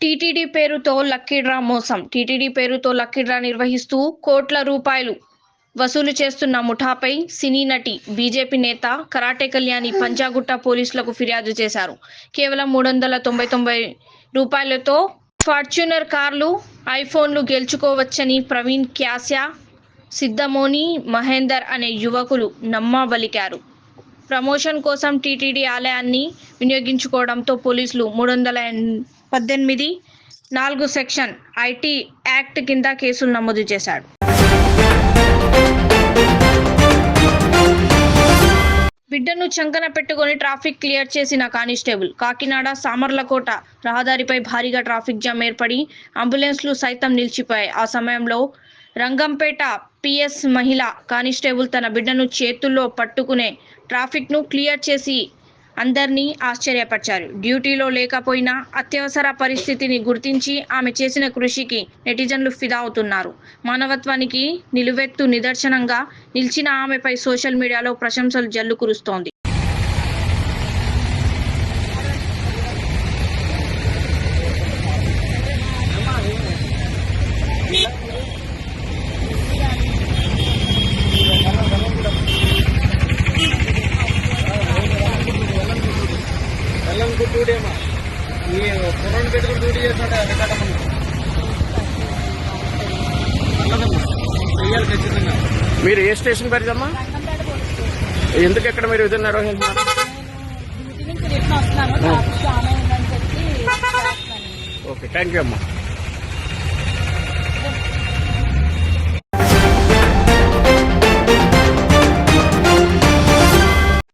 TTD పేరుతో lucky draw మోసం. TTD పేరుతో లక్కీ డ్రా నిర్వహిస్తూ కోట్ల రూపాయలు వసూలు చేస్తున్న ముఠాపై సినీ నటి, బీజేపీ నేత కరాటే కళ్యాణి పంజాగుట్ట పోలీసులకు ఫిర్యాదు చేశారు. కేవలం 399 రూపాయలతో ఫార్చ్యూనర్ కార్లు, ఐఫోన్లు గెలుచుకోవచ్చని ప్రవీణ్ క్యాస్యా, సిద్ధమోని మహేందర్ అనే యువకులు నమ్మబలికారు. ప్రమోషన్ కోసం టీటీడీ ఆలయాన్ని వినియోగించుకోవడంతో పోలీసులు 318 4 సెక్షన్ ఐటీ యాక్ట్ కింద కేసులు నమోదు చేశాడు. బిడ్డను చంకన పెట్టుకుని ట్రాఫిక్ క్లియర్ చేసిన కానిస్టేబుల్. కాకినాడ సామర్లకోట రహదారిపై భారీగా ట్రాఫిక్ జామ్ ఏర్పడి అంబులెన్స్లు సైతం నిలిచిపోయాయి. ఆ సమయంలో రంగంపేట పిఎస్ మహిళా కానిస్టేబుల్ తన బిడ్డను చేతుల్లో పట్టుకునే ట్రాఫిక్ను క్లియర్ చేసి అందరినీ ఆశ్చర్యపరిచారు. డ్యూటీలో లేకపోయినా అత్యవసర పరిస్థితిని గుర్తించి ఆమె చేసిన కృషికి నెటిజన్లు ఫిదా అవుతున్నారు. మానవత్వానికి నిలువెత్తు నిదర్శనంగా నిలిచిన ఆమెపై సోషల్ మీడియాలో ప్రశంసలు జల్లు కురుస్తోంది. మీరు ఏ స్టేషన్ పరిచమ్మా? ఎందుకు ఎక్కడ మీరు విధులు నిర్వహిస్తున్నారు? ఓకే, థ్యాంక్ యూ అమ్మా.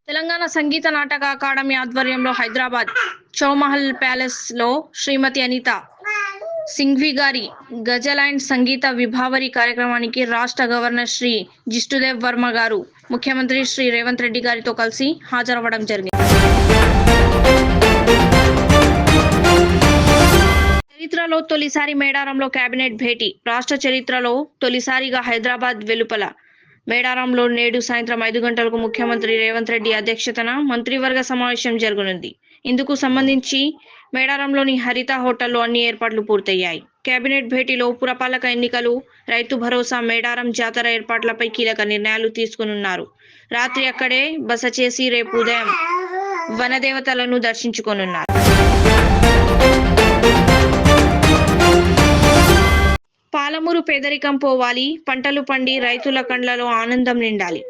తెలంగాణ సంగీత నాటక అకాడమీ ఆధ్వర్యంలో హైదరాబాద్ చౌమహల్ ప్యాలెస్ లో శ్రీమతి అనిత సింఘ్వి గారి గజల్ అండ్ సంగీత విభావరి కార్యక్రమానికి రాష్ట్ర గవర్నర్ శ్రీ జిష్ణుదేవ్ వర్మ గారు ముఖ్యమంత్రి శ్రీ రేవంత్ రెడ్డి గారితో కలిసి హాజరవ్వడం జరిగింది. చరిత్రలో తొలిసారి మేడారంలో కేబినెట్ భేటీ. రాష్ట్ర చరిత్రలో తొలిసారిగా హైదరాబాద్ వెలుపల మేడారంలో నేడు సాయంత్రం 5 గంటలకు ముఖ్యమంత్రి రేవంత్ రెడ్డి అధ్యక్షతన మంత్రివర్గ సమావేశం జరగనుంది. ఇందుకు సంబంధించి మేడారంలోని హరిత హోటల్లో అన్ని ఏర్పాట్లు పూర్తయ్యాయి. కేబినెట్ భేటీలో పురపాలక ఎన్నికలు, రైతు భరోసా, మేడారం జాతర ఏర్పాట్లపై కీలక నిర్ణయాలు తీసుకునున్నారు. రాత్రి అక్కడే బస చేసి రేపు ఉదయం వనదేవతలను దర్శించుకోనున్నారు. పాలమూరు పేదరికం పోవాలి, పంటలు పండి రైతుల కండ్లలో ఆనందం నిండాలి.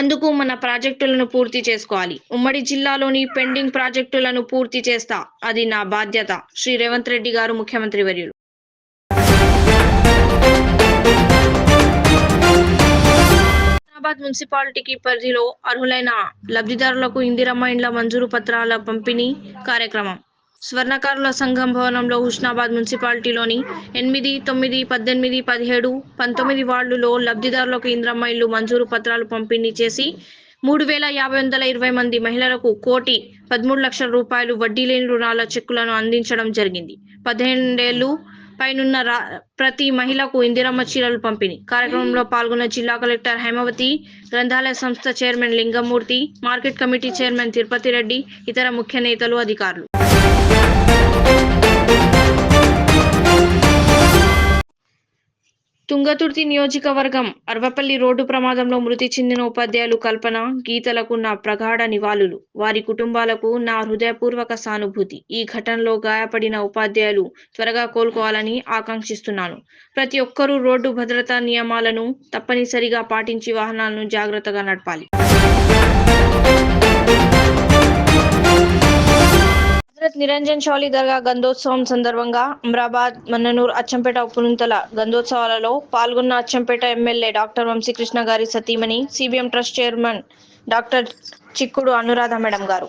అందుకు మన ప్రాజెక్టులను పూర్తి చేసుకోవాలి. ఉమ్మడి జిల్లాలోని పెండింగ్ ప్రాజెక్టులను పూర్తి చేస్తా, అది నా బాధ్యత. శ్రీ రేవంత్ రెడ్డి గారు, ముఖ్యమంత్రి వర్యులు. హైదరాబాద్ మున్సిపాలిటీకి పరిధిలో అర్హులైన లబ్ధిదారులకు ఇందిరమ్మ ఇండ్ల మంజూరు పత్రాల పంపిణీ కార్యక్రమం. స్వర్ణకారుల సంఘం భవనంలో హుస్నాబాద్ మున్సిపాలిటీలోని 8, 9, 18, 17, 19 వార్డులో లబ్ధిదారులకు ఇందిరమ్మ ఇళ్లు మంజూరు పత్రాలు పంపిణీ చేసి 3,520 మంది మహిళలకు 1,13,00,000 రూపాయలు వడ్డీ లేని రుణాల చెక్కులను అందించడం జరిగింది. 18 ఏళ్లు పైనున్న ప్రతి మహిళకు ఇందిరమ్మ చీరలు పంపిణీ కార్యక్రమంలో పాల్గొన్న జిల్లా కలెక్టర్ హేమవతి, గ్రంథాలయ సంస్థ chairman Lingamurthy, market committee chairman Tirupati Reddy, ఇతర ముఖ్య నేతలు, అధికారులు. తుంగతుర్తి నియోజకవర్గం అర్వపల్లి రోడ్డు ప్రమాదంలో మృతి చెందిన ఉపాధ్యాయులు కల్పన, గీతలకు నా ప్రగాఢ నివాళులు. వారి కుటుంబాలకు నా హృదయపూర్వక సానుభూతి. ఈ ఘటనలో గాయపడిన ఉపాధ్యాయులు త్వరగా కోలుకోవాలని ఆకాంక్షిస్తున్నాను. ప్రతి ఒక్కరూ రోడ్డు భద్రతా నియమాలను తప్పనిసరిగా పాటించి వాహనాలను జాగ్రత్తగా నడపాలి. నిరంజన్ చౌలి దర్గా గంధోత్సవం సందర్భంగా అమ్రాబాద్, మన్ననూర్, అచ్చంపేట, ఉప్పునుంతల గంధోత్సవాలలో పాల్గొన్న అచ్చంపేట ఎమ్మెల్యే డాక్టర్ వంశీకృష్ణ గారి సతీమణి, సిబిఎం ట్రస్ట్ చైర్మన్ డాక్టర్ చిక్కుడు అనురాధ మేడం గారు.